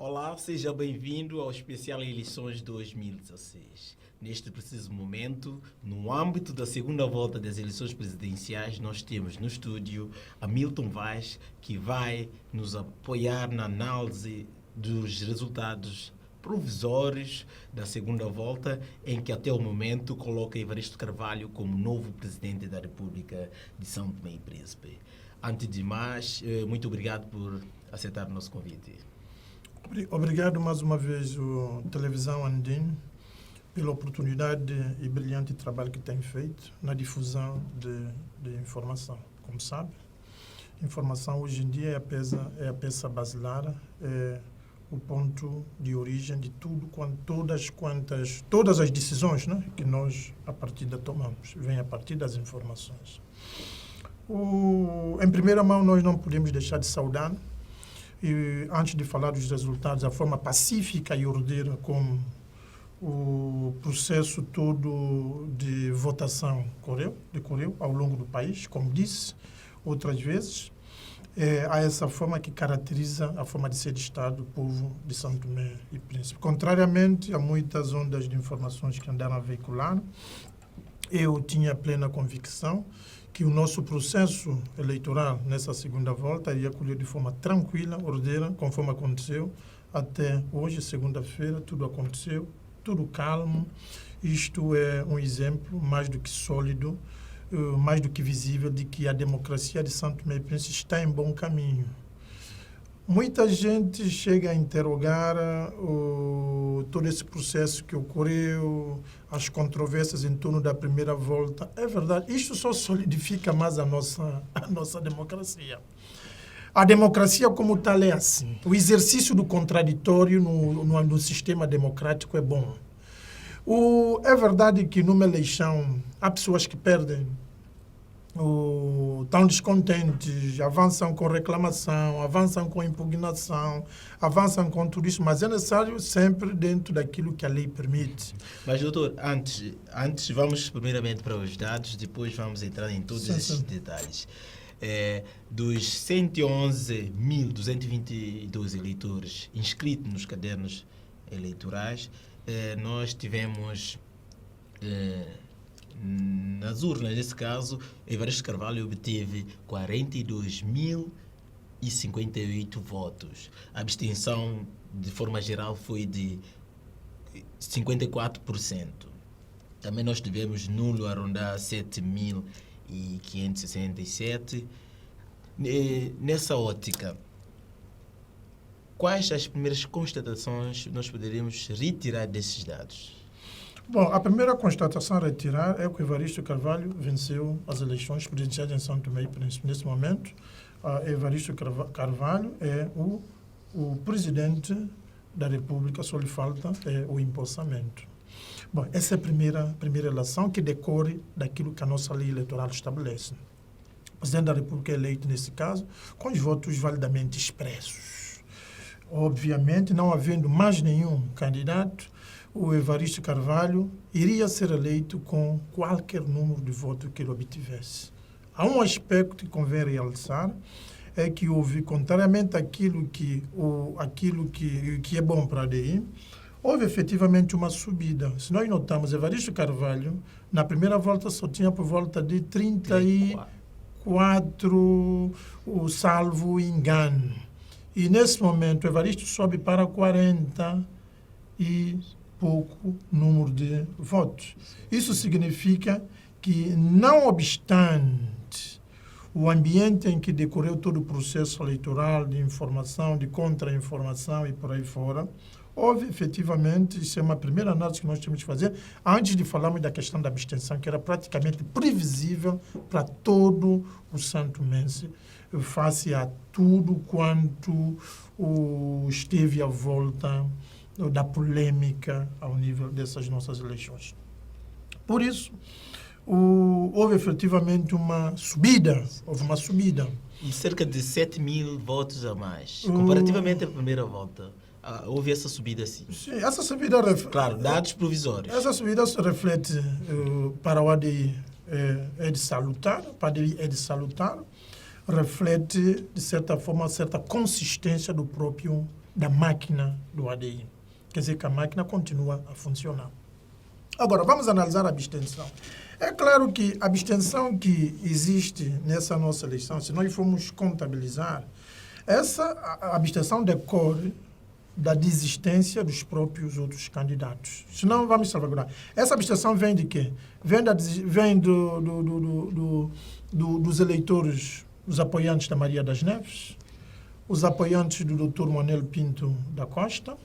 Olá, seja bem-vindo ao especial Eleições 2016. Neste preciso momento, no âmbito da segunda volta das eleições presidenciais, nós temos no estúdio Hamilton Vaz, que vai nos apoiar na análise dos resultados provisórios da segunda volta, em que até o momento coloca Evaristo Carvalho como novo presidente da República de São Tomé e Príncipe. Antes de mais, muito obrigado por aceitar o nosso convite. Obrigado mais uma vez, o Televisão Andine, pela oportunidade e brilhante trabalho que tem feito na difusão de informação. Como sabe, informação hoje em dia é a peça basilar, é o ponto de origem de tudo, todas as decisões, né, que nós, a partir da tomamos, vem a partir das informações. Em primeira mão, nós não podemos deixar de saudar, e antes de falar dos resultados, a forma pacífica e ordeira como o processo todo de votação decorreu ao longo do país, como disse outras vezes, há essa forma que caracteriza a forma de ser de Estado do povo de São Tomé e Príncipe. Contrariamente a muitas ondas de informações que andaram a veicular, eu tinha plena convicção que o nosso processo eleitoral nessa segunda volta iria colher de forma tranquila, ordeira, conforme aconteceu até hoje, segunda-feira, tudo aconteceu, tudo calmo. Isto é um exemplo mais do que sólido, mais do que visível, de que a democracia de São Tomé e Príncipe está em bom caminho. Muita gente chega a interrogar todo esse processo que ocorreu, as controvérsias em torno da primeira volta. É verdade, isto só solidifica mais a nossa democracia. A democracia como tal é assim. O exercício do contraditório no sistema democrático é bom. É verdade que numa eleição há pessoas que perdem, estão descontentes, avançam com reclamação, avançam com impugnação, avançam com tudo isso, mas é necessário sempre dentro daquilo que a lei permite. Mas, doutor, antes vamos primeiramente para os dados, depois vamos entrar em todos esses detalhes. Dos 111.222 eleitores inscritos nos cadernos eleitorais, nós tivemos... nas urnas, nesse caso, Evaristo Carvalho obteve 42.058 votos. A abstenção, de forma geral, foi de 54%. Também nós tivemos nulo a rondar 7.567. Nessa ótica, quais as primeiras constatações nós poderíamos retirar desses dados? Bom, a primeira constatação a retirar é que o Evaristo Carvalho venceu as eleições presidenciais em São Tomé e Príncipe. Nesse momento, Evaristo Carvalho é o presidente da República, só lhe falta o empossamento. Bom, essa é a primeira relação que decorre daquilo que a nossa lei eleitoral estabelece. O presidente da República é eleito, nesse caso, com os votos validamente expressos. Obviamente, não havendo mais nenhum candidato, o Evaristo Carvalho iria ser eleito com qualquer número de votos que ele obtivesse. Há um aspecto que convém realçar, é que houve, contrariamente àquilo que é bom para a ADI, houve efetivamente uma subida. Se nós notamos, Evaristo Carvalho, na primeira volta só tinha por volta de 34, salvo engano. E nesse momento, Evaristo sobe para 40 e pouco número de votos. Isso significa que, não obstante o ambiente em que decorreu todo o processo eleitoral de informação, de contra-informação e por aí fora, houve efetivamente, isso é uma primeira análise que nós temos de fazer, antes de falarmos da questão da abstenção, que era praticamente previsível para todo o santomense, face a tudo quanto esteve à volta da polêmica ao nível dessas nossas eleições. Por isso, houve efetivamente uma subida. E cerca de 7.000 votos a mais, comparativamente à primeira volta. Houve essa subida, sim. Sim, essa subida... Claro, dados provisórios. Essa subida se reflete para o ADI é de salutar, reflete, de certa forma, certa consistência do próprio da máquina do ADI. Quer dizer que a máquina continua a funcionar. Agora, vamos analisar a abstenção. É claro que a abstenção que existe nessa nossa eleição, se nós formos contabilizar, a abstenção decorre da desistência dos próprios outros candidatos. Senão, vamos salvaguardar. Essa abstenção vem de quê? Vem dos eleitores, os apoiantes da Maria das Neves, os apoiantes do Dr. Manuel Pinto da Costa,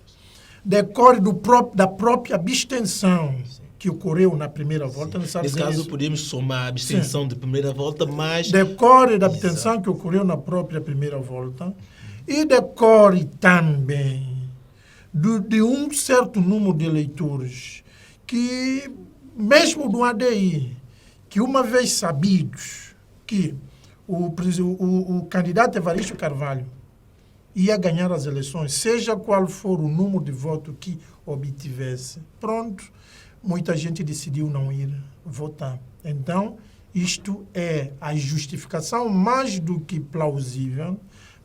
decorre da própria abstenção que ocorreu na primeira volta. Nesse caso, podemos somar a abstenção de primeira volta, mas... Decorre da abstenção que ocorreu na própria primeira volta e decorre também de um certo número de eleitores que, mesmo do ADI, que uma vez sabidos que o candidato Evaristo Carvalho ia ganhar as eleições, seja qual for o número de votos que obtivesse, pronto, muita gente decidiu não ir votar. Então, isto é a justificação mais do que plausível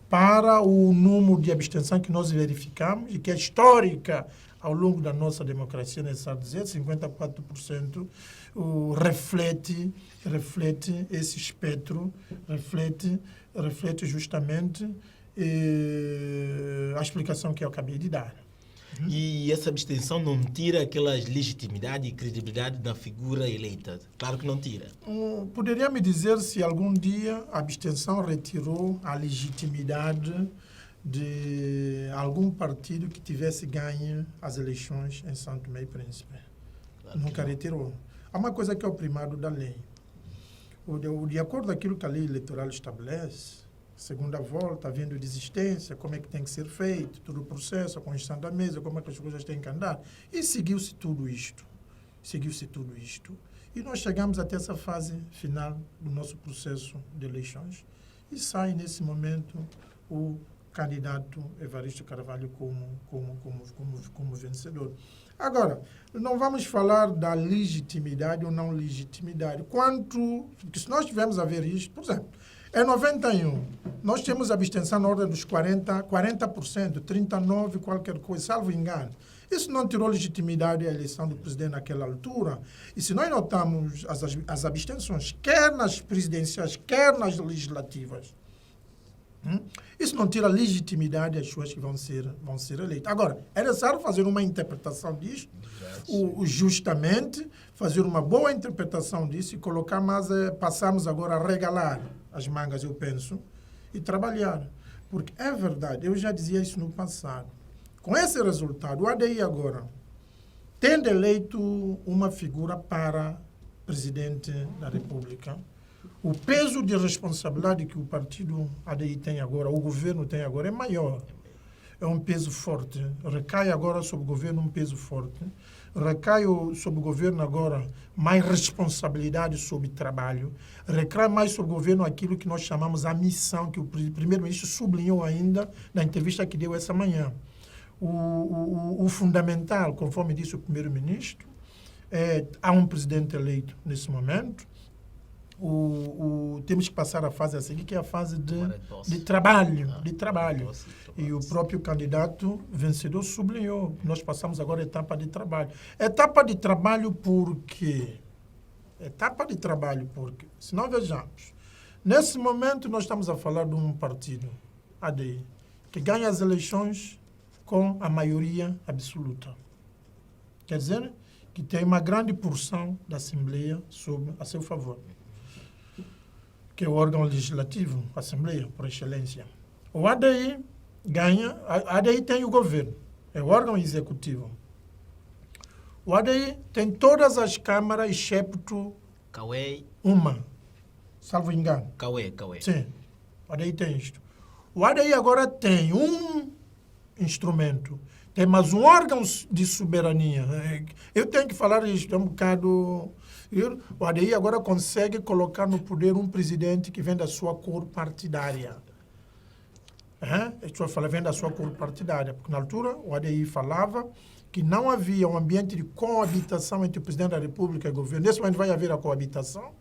para o número de abstenção que nós verificamos e que é histórica ao longo da nossa democracia, necessário dizer, 54% reflete esse espectro, reflete justamente a explicação que eu acabei de dar. E essa abstenção não tira aquela legitimidade e credibilidade da figura eleita? Claro que não tira. Poderia me dizer se algum dia a abstenção retirou a legitimidade de algum partido que tivesse ganho as eleições em São Tomé e Príncipe? Claro. Nunca retirou. Há uma coisa que é o primário da lei. De acordo com aquilo que a lei eleitoral estabelece, segunda volta, havendo desistência, como é que tem que ser feito, todo o processo, a constituição da mesa, como é que as coisas têm que andar. E seguiu-se tudo isto. E nós chegamos até essa fase final do nosso processo de eleições e sai, nesse momento, o candidato Evaristo Carvalho como vencedor. Agora, não vamos falar da legitimidade ou não legitimidade. Porque se nós tivermos a ver isto, por exemplo, em 91, nós temos abstenção na ordem dos 40%, 39%, qualquer coisa, salvo engano. Isso não tirou legitimidade à eleição do presidente naquela altura. E se nós notamos as abstenções, quer nas presidenciais, quer nas legislativas, isso não tira legitimidade às pessoas que vão ser eleitas. Agora, é necessário fazer uma interpretação disso, justamente fazer uma boa interpretação disso e colocar passarmos agora a regalar as mangas, eu penso, e trabalhar. Porque é verdade, eu já dizia isso no passado. Com esse resultado, o ADI agora, tendo eleito uma figura para presidente da República, o peso de responsabilidade que o partido ADI tem agora, o governo tem agora, é maior. É um peso forte. Recai agora sobre o governo um peso forte. Recai sobre o governo agora mais responsabilidade sobre trabalho. Recai mais sobre o governo aquilo que nós chamamos a missão, que o primeiro-ministro sublinhou ainda na entrevista que deu essa manhã. O fundamental, conforme disse o primeiro-ministro, há um presidente eleito nesse momento. Temos que passar a fase a seguir, que é a fase de trabalho. E o próprio candidato vencedor sublinhou. Nós passamos agora a etapa de trabalho. Etapa de trabalho por quê? Se nós vejamos, nesse momento nós estamos a falar de um partido, ADI, que ganha as eleições com a maioria absoluta. Quer dizer, que tem uma grande porção da Assembleia a seu favor, que é o órgão legislativo, a Assembleia, por excelência. O ADI ganha, a ADI tem o governo, é o órgão executivo. O ADI tem todas as câmaras, excepto uma, salvo engano. Cauê. Sim, o ADI tem isto. O ADI agora tem um instrumento, tem mais um órgão de soberania. Eu tenho que falar isto, é um bocado... O ADI agora consegue colocar no poder um presidente que vem da sua cor partidária. Vem da sua cor partidária, porque na altura o ADI falava que não havia um ambiente de coabitação entre o presidente da República e o governo. Nesse momento vai haver a coabitação.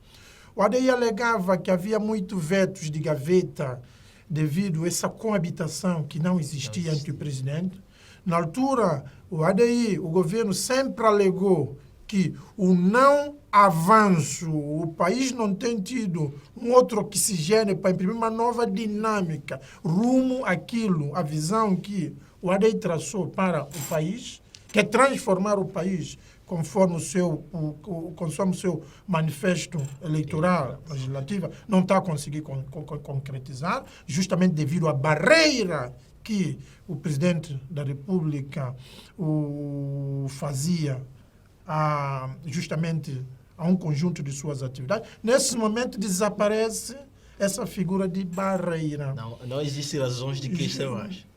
O ADI alegava que havia muitos vetos de gaveta devido a essa coabitação que não existia entre o presidente. Na altura, o ADI, o governo sempre alegou que o não avanço, o país não tem tido um outro oxigênio para imprimir uma nova dinâmica rumo àquilo, a visão que o ADI traçou para o país, que é transformar o país conforme o seu manifesto eleitoral legislativo, não está a conseguir concretizar, justamente devido à barreira que o presidente da República fazia justamente a um conjunto de suas atividades. Nesse momento desaparece essa figura de barreira. Não existem razões de queixa, eu acho.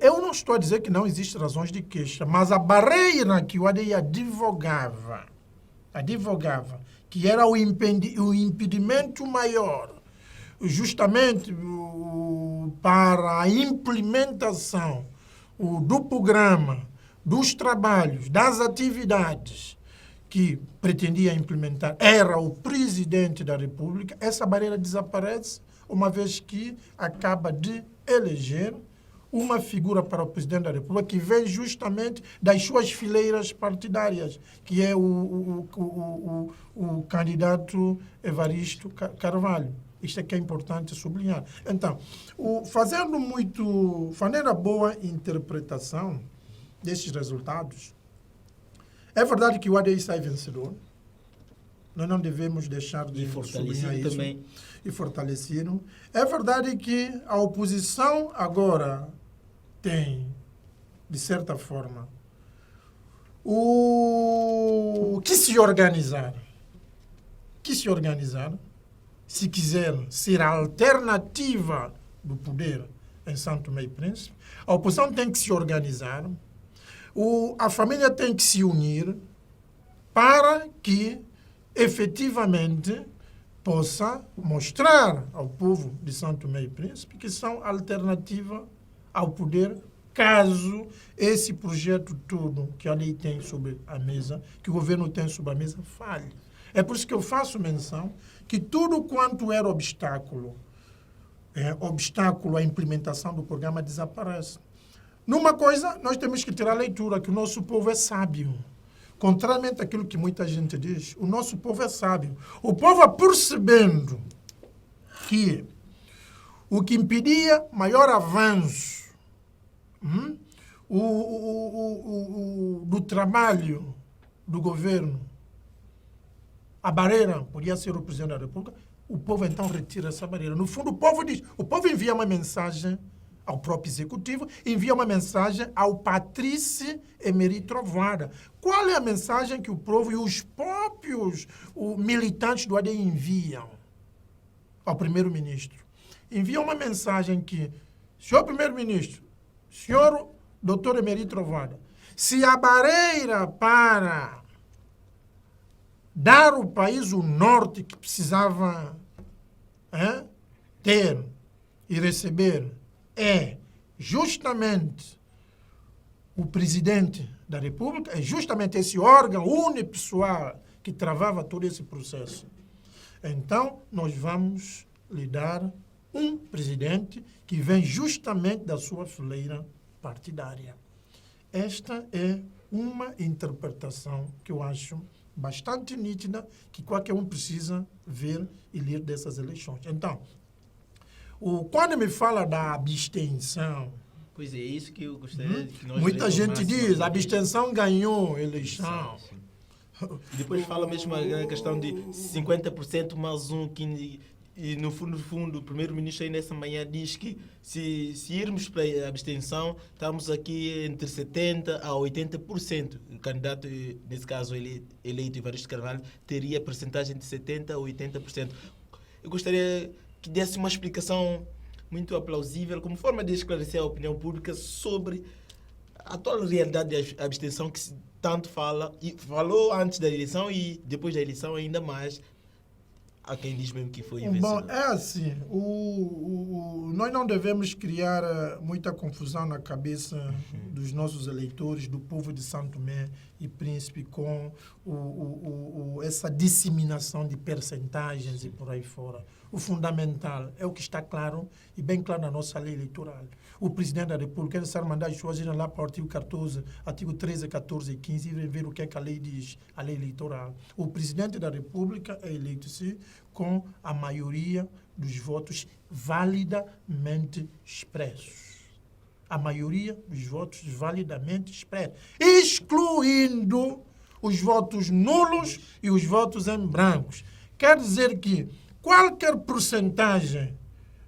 Eu não estou a dizer que não existem razões de queixa, mas a barreira que o ADI advogava, que era o impedimento maior, justamente para a implementação do programa, dos trabalhos, das atividades que pretendia implementar, era o presidente da República. Essa barreira desaparece, uma vez que acaba de eleger uma figura para o presidente da República que vem justamente das suas fileiras partidárias, que é o candidato Evaristo Carvalho. Isto é que é importante sublinhar. Então, fazendo uma boa interpretação desses resultados, é verdade que o ADI sai vencedor. Nós não devemos deixar de sublinhar isso. Também. E fortalecido. É verdade que a oposição agora tem, de certa forma, que se organizar, se quiser ser a alternativa do poder em São Tomé e Príncipe. A oposição tem que se organizar, a família tem que se unir para que, efetivamente, possa mostrar ao povo de São Tomé e Príncipe que são alternativa ao poder, caso esse projeto todo que a lei tem sobre a mesa, que o governo tem sobre a mesa, falhe. É por isso que eu faço menção que tudo quanto era obstáculo à implementação do programa desaparece. Numa coisa, nós temos que ter a leitura, que o nosso povo é sábio. Contrariamente àquilo que muita gente diz, o nosso povo é sábio. O povo, percebendo que o que impedia maior avanço do trabalho do governo, a barreira podia ser o presidente da República, o povo então retira essa barreira. No fundo, o povo envia uma mensagem ao próprio executivo, envia uma mensagem ao Patrício Emery Trovoada. Qual é a mensagem que o povo e os próprios militantes do ADI enviam ao primeiro-ministro? Enviam uma mensagem que, senhor primeiro-ministro, senhor doutor Emery Trovoada, se a barreira para dar ao país o norte que precisava ter e receber é justamente o presidente da República, é justamente esse órgão unipessoal que travava todo esse processo. Então, nós vamos lhe dar um presidente que vem justamente da sua fileira partidária. Esta é uma interpretação que eu acho bastante nítida, que qualquer um precisa ver e ler dessas eleições. Então, quando me fala da abstenção... Pois é, isso que eu gostaria que nós... Muita gente diz, a abstenção ganhou a eleição. E depois fala mesmo a questão de 50% mais um, e no fundo, o primeiro-ministro aí nessa manhã diz que se irmos para a abstenção, estamos aqui entre 70% a 80%. O candidato, nesse caso, eleito Evaristo Carvalho, teria a percentagem de 70% a 80%. Eu gostaria que desse uma explicação muito aplausível, como forma de esclarecer a opinião pública sobre a atual realidade da abstenção que se tanto fala, e falou antes da eleição e depois da eleição ainda mais. Há quem diz mesmo que foi vencedor. Bom, é assim, nós não devemos criar muita confusão na cabeça dos nossos eleitores, do povo de São Tomé e Príncipe, com essa disseminação de percentagens e por aí fora. o fundamental é o que está claro e bem claro na nossa lei eleitoral. O Presidente da República é necessário mandar as pessoas irem lá para o artigo 14, artigo 13, 14 e 15 e ver o que é que a lei diz, a lei eleitoral. O Presidente da República é eleito, sim, com a maioria dos votos validamente expressos. A maioria dos votos validamente expressos, excluindo os votos nulos e os votos em brancos. Quer dizer que qualquer porcentagem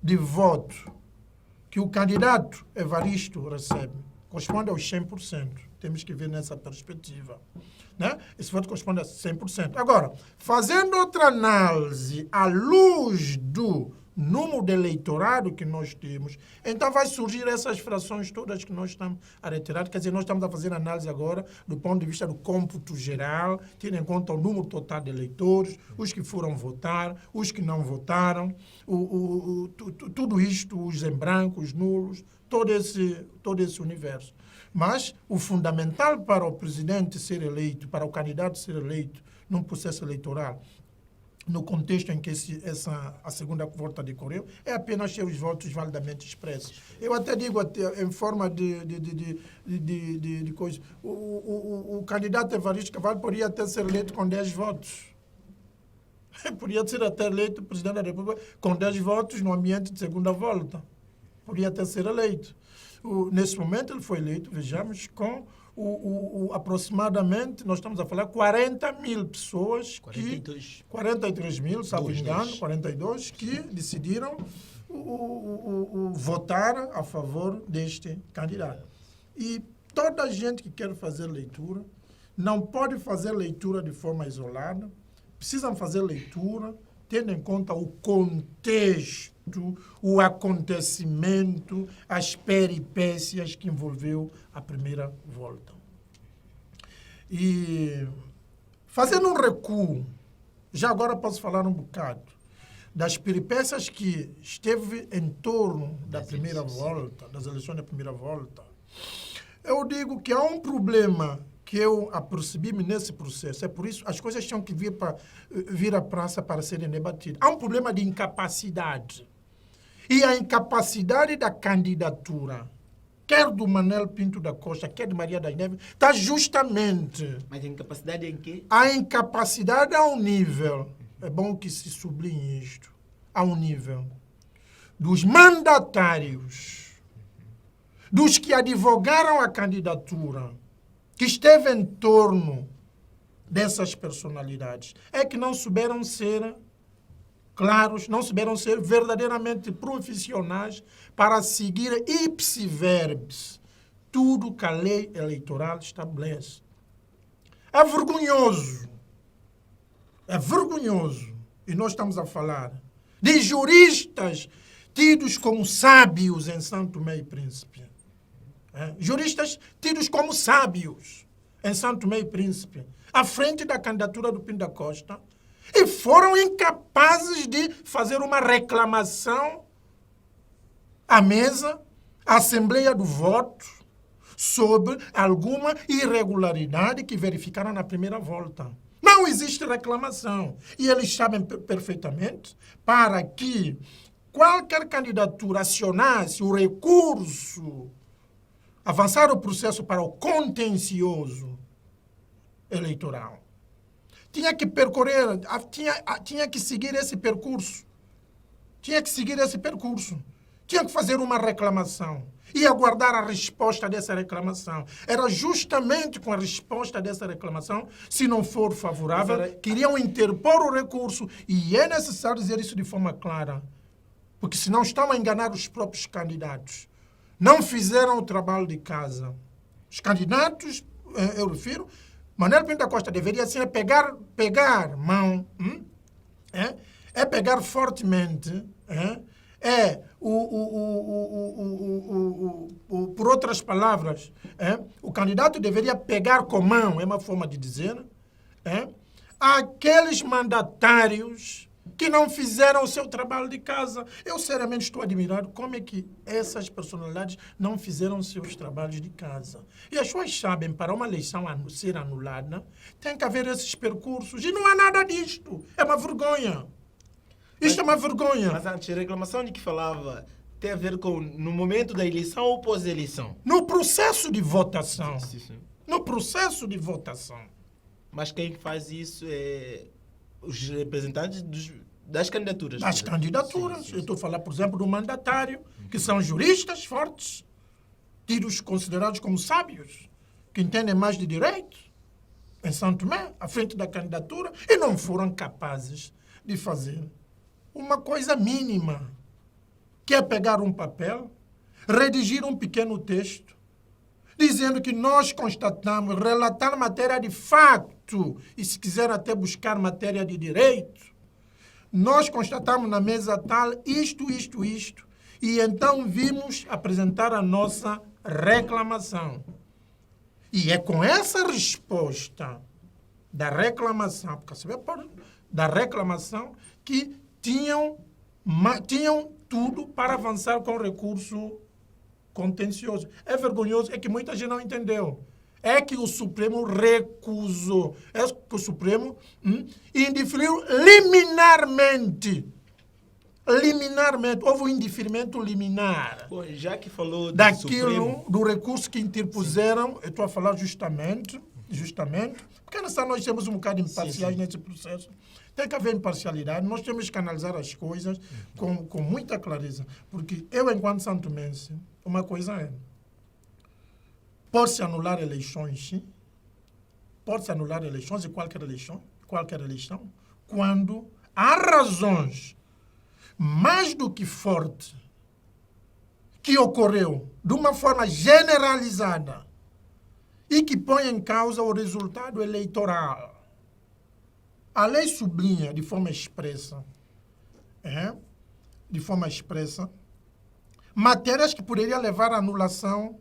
de voto que o candidato Evaristo recebe corresponde aos 100%. Temos que ver nessa perspectiva. Né? Esse voto corresponde a 100%. Agora, fazendo outra análise à luz do número de eleitorado que nós temos, então vai surgir essas frações todas que nós estamos a retirar. Quer dizer, nós estamos a fazer análise agora do ponto de vista do cômputo geral, tendo em conta o número total de eleitores, os que foram votar, os que não votaram, tudo isto, os em branco, os nulos, todo esse universo. Mas o fundamental para o presidente ser eleito, para o candidato ser eleito num processo eleitoral, no contexto em que a segunda volta decorreu, é apenas ter os votos validamente expressos. Eu até digo, em forma de coisa, o candidato Evaristo Carvalho poderia até ser eleito com 10 votos. Poderia ser até eleito presidente da República com 10 votos no ambiente de segunda volta. Poderia até ser eleito. Nesse momento ele foi eleito, vejamos, com aproximadamente, nós estamos a falar, 40 mil pessoas, 43 mil, se não me engano, 42, que decidiram votar a favor deste candidato. E toda a gente que quer fazer leitura não pode fazer leitura de forma isolada, precisam fazer leitura tendo em conta o contexto, o acontecimento, as peripécias que envolveu a primeira volta. E fazendo um recuo, já agora posso falar um bocado das peripécias que esteve em torno da primeira volta, das eleições da primeira volta. Eu digo que há um problema que eu apercebi-me nesse processo. É por isso as coisas tinham que vir à praça para serem debatidas. Há um problema de incapacidade. E a incapacidade da candidatura, quer do Manuel Pinto da Costa, quer de Maria das Neves, está justamente... Mas a incapacidade em quê? A incapacidade a um nível, é bom que se sublinhe isto, a um nível dos mandatários, dos que advogaram a candidatura, que esteve em torno dessas personalidades, é que não souberam ser claros, não souberam ser verdadeiramente profissionais para seguir ipsi verbis tudo que a lei eleitoral estabelece. É vergonhoso, e nós estamos a falar de juristas tidos como sábios em São Tomé e Príncipe. Juristas tidos como sábios em São Tomé e Príncipe, à frente da candidatura do Pinto da Costa, e foram incapazes de fazer uma reclamação à mesa, à Assembleia do Voto, sobre alguma irregularidade que verificaram na primeira volta. Não existe reclamação. E eles sabem perfeitamente, para que qualquer candidatura acionasse o recurso, avançar o processo para o contencioso eleitoral, tinha que percorrer, tinha que seguir esse percurso. Tinha que fazer uma reclamação e aguardar a resposta dessa reclamação. Era justamente com a resposta dessa reclamação, se não for favorável, queriam interpor o recurso, e é necessário dizer isso de forma clara, porque senão estão a enganar os próprios candidatos. Não fizeram o trabalho de casa. Os candidatos, eu refiro, Manuel Pinto da Costa deveria ser pegar mão, pegar fortemente, por outras palavras, o candidato deveria pegar com mão, é uma forma de dizer, aqueles mandatários que não fizeram o seu trabalho de casa. Eu, seriamente, estou admirado como é que essas personalidades não fizeram os seus trabalhos de casa. E as pessoas sabem, para uma eleição ser anulada, tem que haver esses percursos. E não há nada disto. É uma vergonha. Isto é uma vergonha. Mas antes, a reclamação de que falava tem a ver com no momento da eleição ou pós-eleição? No processo de votação. Sim, sim. No processo de votação. Mas quem faz isso é os representantes das candidaturas. Das candidaturas. Sim, sim, Eu estou a falar, por exemplo, do mandatário, que são juristas fortes, tidos considerados como sábios, que entendem mais de direito, em São Tomé, à frente da candidatura, e não foram capazes de fazer uma coisa mínima, que é pegar um papel, redigir um pequeno texto, dizendo que nós constatamos, relatar matéria de facto, e se quiser até buscar matéria de direito, nós constatamos na mesa tal isto, e então vimos apresentar a nossa reclamação. E é com essa resposta da reclamação, porque você vê, da reclamação, que tinham tudo para avançar com recurso contencioso. É vergonhoso, é que muita gente não entendeu. É que o Supremo recusou. É que o Supremo indiferiu liminarmente. Liminarmente. Houve um indeferimento liminar. Bom, já que falou do daquilo, Supremo... do recurso que interpuseram, eu estou a falar justamente, porque nós temos um bocado imparciais nesse processo. Tem que haver imparcialidade, nós temos que analisar as coisas com muita clareza. Porque eu, enquanto santomense, uma coisa é, pode-se anular eleições, sim, pode-se anular eleições e qualquer eleição, quando há razões mais do que fortes que ocorreu de uma forma generalizada e que põe em causa o resultado eleitoral. A lei sublinha de forma expressa, matérias que poderiam levar à anulação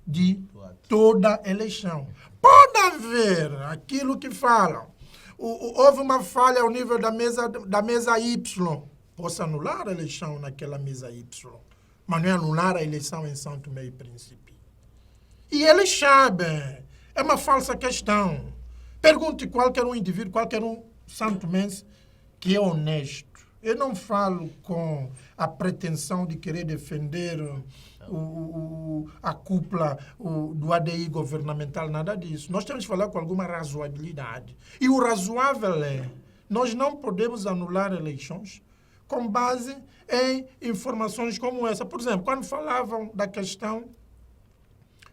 de toda eleição. Pode haver aquilo que falam. Houve uma falha ao nível da mesa Y. Posso anular a eleição naquela mesa Y, mas não é anular a eleição em São Tomé e Príncipe. E eles sabem. É uma falsa questão. Pergunte qualquer um indivíduo, qualquer um santomense que é honesto. Eu não falo com a pretensão de querer defender a cúpula do ADI governamental, nada disso. Nós temos que falar com alguma razoabilidade. E o razoável é, nós não podemos anular eleições com base em informações como essa. Por exemplo, quando falavam da questão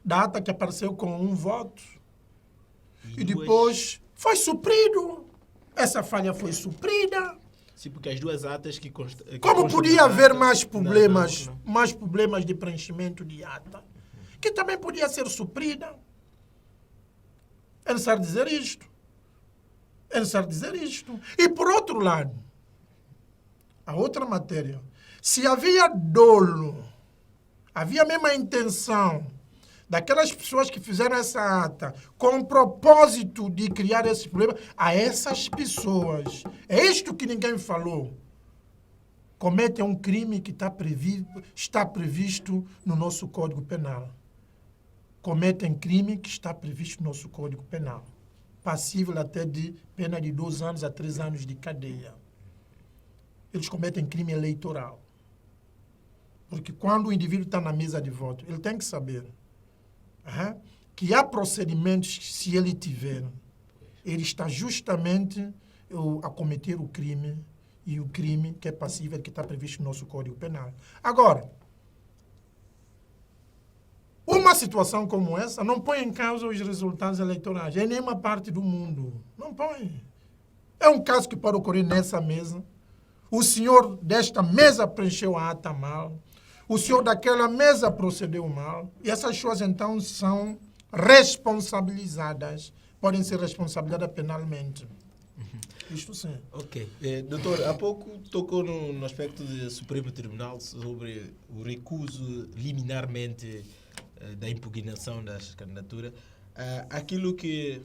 da ata que apareceu com um voto, e depois foi suprido. Essa falha foi suprida. Sim, porque as duas atas Como podia haver mais problemas de preenchimento de ata, que também podia ser suprida. É necessário dizer isto. E, por outro lado, a outra matéria, se havia dolo, havia a mesma intenção daquelas pessoas que fizeram essa ata com o propósito de criar esse problema, a essas pessoas, é isto que ninguém falou, cometem um crime que está previsto no nosso Código Penal. Cometem crime que está previsto no nosso Código Penal, passível até de pena de 2 anos a 3 anos de cadeia. Eles cometem crime eleitoral. Porque quando o indivíduo está na mesa de voto, ele tem que saber que há procedimentos que, se ele tiver, ele está justamente a cometer o crime, e o crime que é passível, que está previsto no nosso Código Penal. Agora, uma situação como essa não põe em causa os resultados eleitorais em nenhuma parte do mundo. Não põe. É um caso que pode ocorrer nessa mesa. O senhor desta mesa preencheu a ata mal. O senhor daquela mesa procedeu mal, e essas coisas, então, são responsabilizadas, podem ser responsabilizadas penalmente. Isto sim. Ok. Doutor, há pouco tocou no aspecto do Supremo Tribunal sobre o recuso liminarmente da impugnação das candidaturas. Aquilo que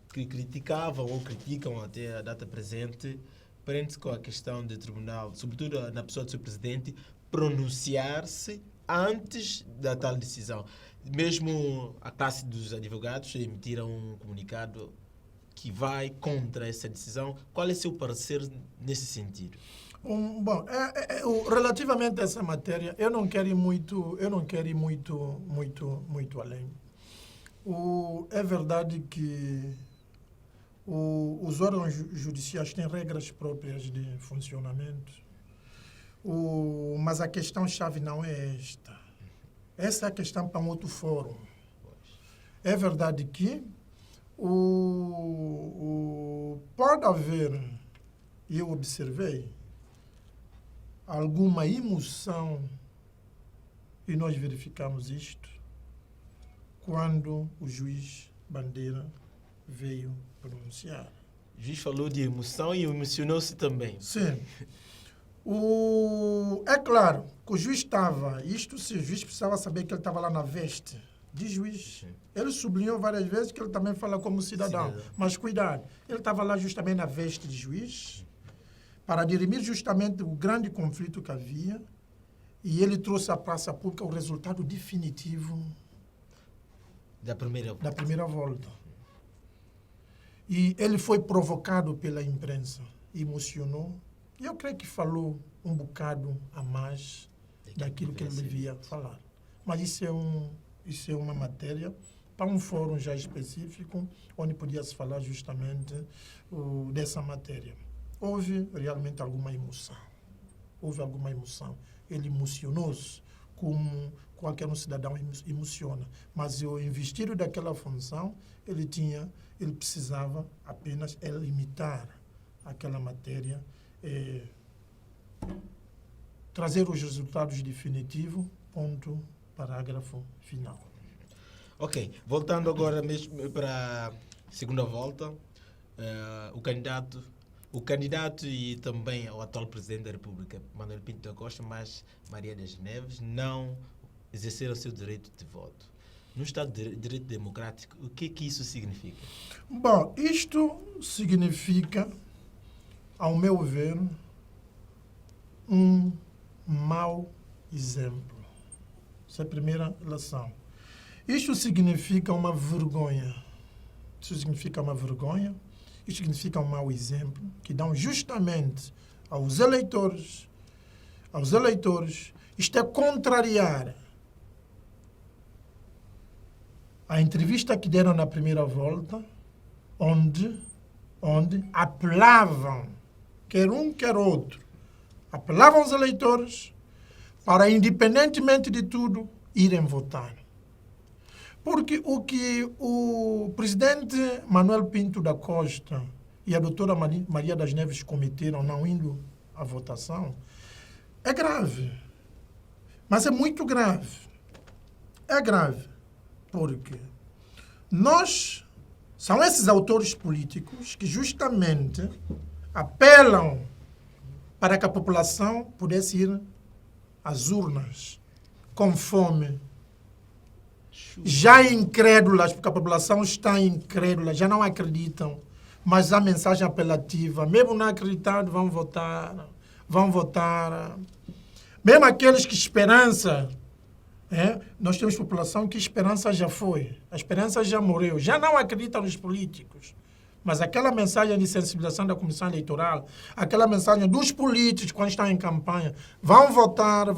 criticavam ou criticam até a data presente prende-se com a questão do tribunal, sobretudo na pessoa do seu presidente, pronunciar-se antes da tal decisão. Mesmo a classe dos advogados emitiram um comunicado que vai contra essa decisão. Qual é o seu parecer nesse sentido? Bom, relativamente a essa matéria, eu não quero ir muito além. É verdade que os órgãos judiciais têm regras próprias de funcionamento, mas a questão-chave não é esta. Essa é a questão para um outro fórum. É verdade que pode haver, e eu observei, alguma emoção, e nós verificamos isto, quando o juiz Bandeira veio pronunciar. O juiz falou de emoção e emocionou-se também. Sim. É claro que o juiz estava, se o juiz precisava saber que ele estava lá na veste de juiz. Sim. Ele sublinhou várias vezes que ele também fala como cidadão. Mas cuidado, ele estava lá justamente na veste de juiz para dirimir justamente o grande conflito que havia, e ele trouxe à praça pública o resultado definitivo da primeira volta. E ele foi provocado pela imprensa, emocionou, e eu creio que falou um bocado a mais daquilo que ele devia falar. Mas isso é uma matéria para um fórum já específico, onde podia se falar justamente dessa matéria. Houve realmente alguma emoção. Ele emocionou-se, como qualquer um cidadão emociona. Mas o investido daquela função, ele precisava apenas limitar aquela matéria, trazer os resultados definitivos, ponto, parágrafo final. Ok, voltando agora mesmo para a segunda volta, o candidato e também o atual presidente da República, Manuel Pinto da Costa, mas Maria das Neves, não exerceram o seu direito de voto. No Estado de Direito Democrático, o que isso significa? Bom, isto significa, ao meu ver, um mau exemplo. Essa é a primeira lição. Isto significa uma vergonha. Isto significa um mau exemplo que dão justamente aos eleitores. Isto é contrariar a entrevista que deram na primeira volta, onde apelavam, quer um, quer outro, apelavam os eleitores para, independentemente de tudo, irem votar. Porque o que o presidente Manuel Pinto da Costa e a doutora Maria das Neves cometeram não indo à votação é grave. Mas é muito grave. É grave. Porque são esses autores políticos que justamente apelam para que a população pudesse ir às urnas com fome, já incrédulas, porque a população está incrédula, já não acreditam, mas a mensagem apelativa, mesmo não acreditando, vão votar. Mesmo aqueles que esperança, nós temos população que esperança já foi, a esperança já morreu, já não acreditam nos políticos. Mas aquela mensagem de sensibilização da Comissão Eleitoral, aquela mensagem dos políticos quando estão em campanha, vão votar.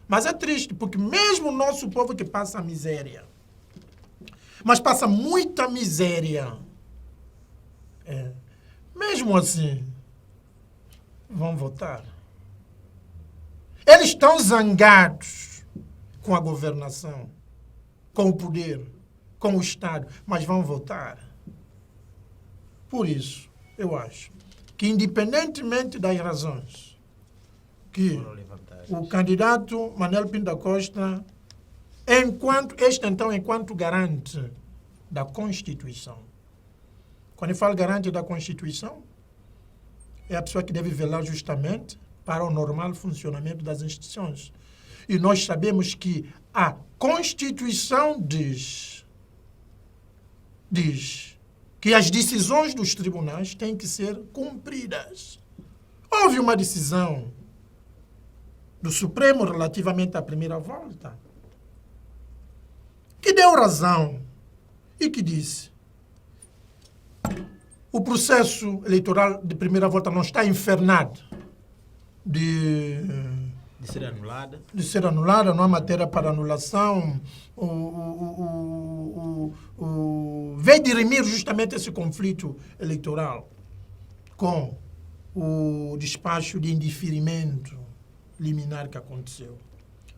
Mas é triste, porque mesmo o nosso povo que passa miséria, mas passa muita miséria, mesmo assim, vão votar. Eles estão zangados com a governação, com o poder, com o Estado, mas vão votar. Por isso, eu acho que, independentemente das razões que o candidato Manuel Pinto da Costa, enquanto garante da Constituição. Quando eu falo garante da Constituição, é a pessoa que deve velar justamente para o normal funcionamento das instituições. E nós sabemos que a Constituição diz que as decisões dos tribunais têm que ser cumpridas. Houve uma decisão do Supremo relativamente à primeira volta que deu razão e que disse o processo eleitoral de primeira volta não está infernado de ser anulada. Não há matéria para anulação. Veio dirimir justamente esse conflito eleitoral com o despacho de indeferimento liminar que aconteceu.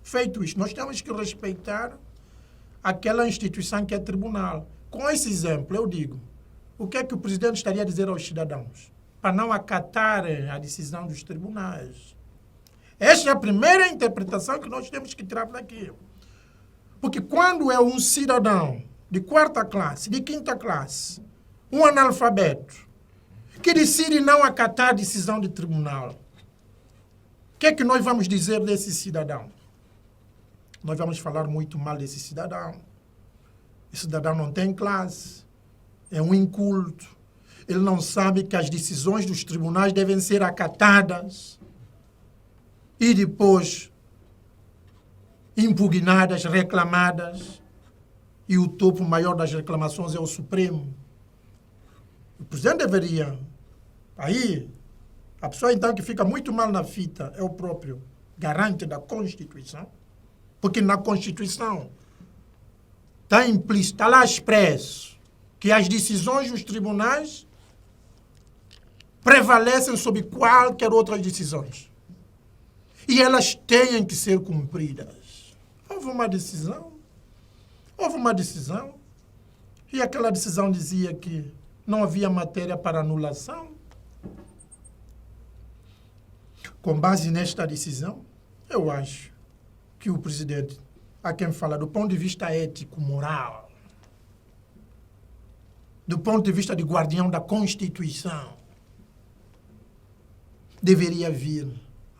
Feito isto, nós temos que respeitar aquela instituição que é tribunal. Com esse exemplo, eu digo, o que é que o presidente estaria a dizer aos cidadãos? Para não acatarem a decisão dos tribunais. Esta é a primeira interpretação que nós temos que tirar daqui. Porque quando é um cidadão de 4ª classe, de 5ª classe, um analfabeto, que decide não acatar a decisão de tribunal, o que é que nós vamos dizer desse cidadão? Nós vamos falar muito mal desse cidadão. Esse cidadão não tem classe, é um inculto, ele não sabe que as decisões dos tribunais devem ser acatadas e depois impugnadas, reclamadas, e o topo maior das reclamações é o Supremo. O presidente deveria. Aí, a pessoa então que fica muito mal na fita é o próprio garante da Constituição, porque na Constituição está implícito, está lá expresso, que as decisões dos tribunais prevalecem sobre qualquer outras decisões. E elas têm que ser cumpridas. Houve uma decisão, e aquela decisão dizia que não havia matéria para anulação. Com base nesta decisão, eu acho que o presidente, a quem fala do ponto de vista ético, moral, do ponto de vista de guardião da Constituição, deveria vir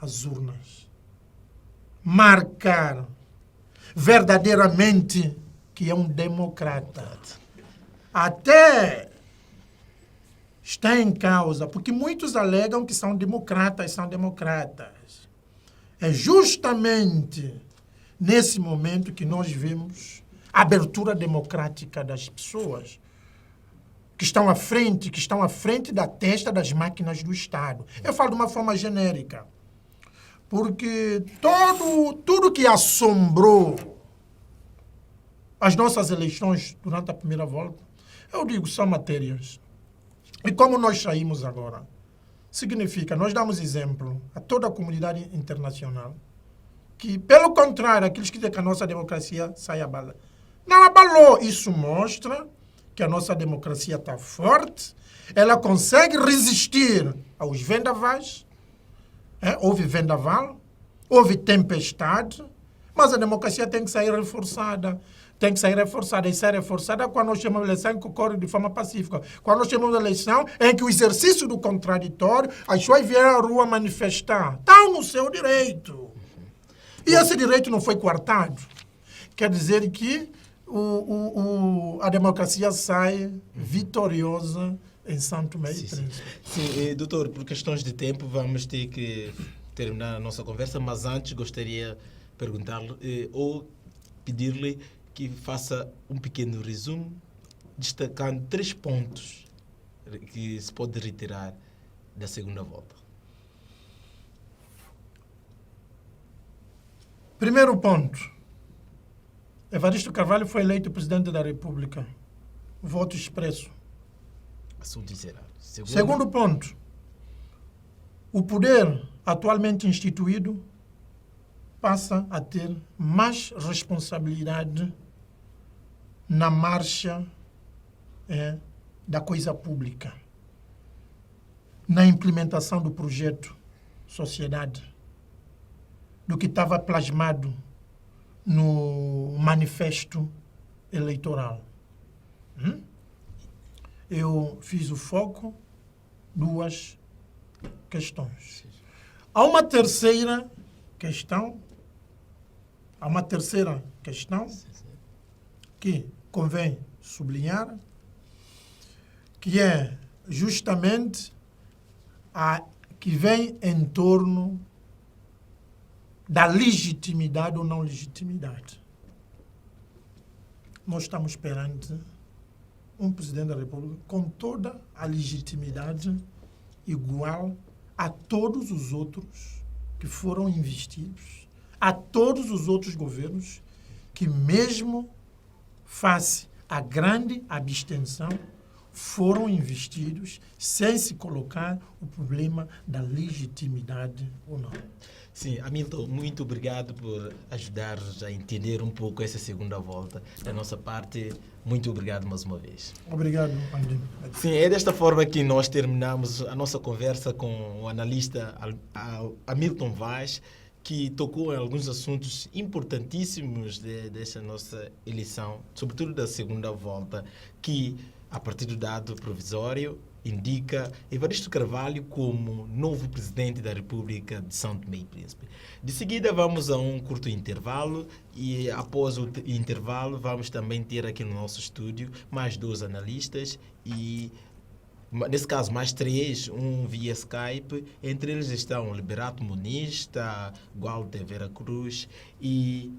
às urnas, marcar verdadeiramente que é um democrata. Até está em causa, porque muitos alegam que são democratas. É justamente nesse momento que nós vemos a abertura democrática das pessoas que estão à frente da testa das máquinas do Estado. Eu falo de uma forma genérica, porque tudo que assombrou as nossas eleições durante a primeira volta, eu digo, são matérias. E como nós saímos agora, significa, nós damos exemplo a toda a comunidade internacional que, pelo contrário, aqueles que dizem que a nossa democracia sai abalada. Não abalou. Isso mostra que a nossa democracia está forte, ela consegue resistir aos vendavais. Houve vendaval, houve tempestade, mas a democracia tem que sair reforçada. E sai reforçada quando nós chamamos de eleição que ocorre de forma pacífica. Quando nós chamamos de eleição em que o exercício do contraditório, as pessoas vieram à rua manifestar. Estão no seu direito. E esse direito não foi coartado. Quer dizer que a democracia sai vitoriosa em São Tomé e Príncipe. Sim, doutor, por questões de tempo vamos ter que terminar a nossa conversa, mas antes gostaria de perguntar-lhe ou pedir-lhe que faça um pequeno resumo, destacando 3 pontos que se pode retirar da segunda volta. Primeiro ponto. Evaristo Carvalho foi eleito presidente da República. Voto expresso. Assunto encerrado. Segundo ponto. O poder atualmente instituído passa a ter mais responsabilidade na marcha da coisa pública, na implementação do projeto Sociedade, do que estava plasmado no manifesto eleitoral. Eu fiz o foco, 2 questões. Há uma terceira questão que convém sublinhar, que é justamente a que vem em torno da legitimidade ou não legitimidade. Nós estamos perante um presidente da República com toda a legitimidade igual a todos os outros que foram investidos, a todos os outros governos que, mesmo face à grande abstenção, foram investidos sem se colocar o problema da legitimidade ou não. Sim, Hamilton, muito obrigado por ajudar-nos a entender um pouco essa segunda volta. Da nossa parte, muito obrigado mais uma vez. Obrigado, Andy. Sim, é desta forma que nós terminamos a nossa conversa com o analista Hamilton Vaz, que tocou em alguns assuntos importantíssimos dessa nossa eleição, sobretudo da segunda volta, que, a partir do dado provisório, indica Evaristo Carvalho como novo presidente da República de São Tomé e Príncipe. De seguida vamos a um curto intervalo e após o intervalo vamos também ter aqui no nosso estúdio mais 2 analistas e, nesse caso, mais 3, um via Skype. Entre eles estão Liberato Muniz, Walter Vera Cruz e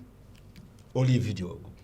Olívio Diogo.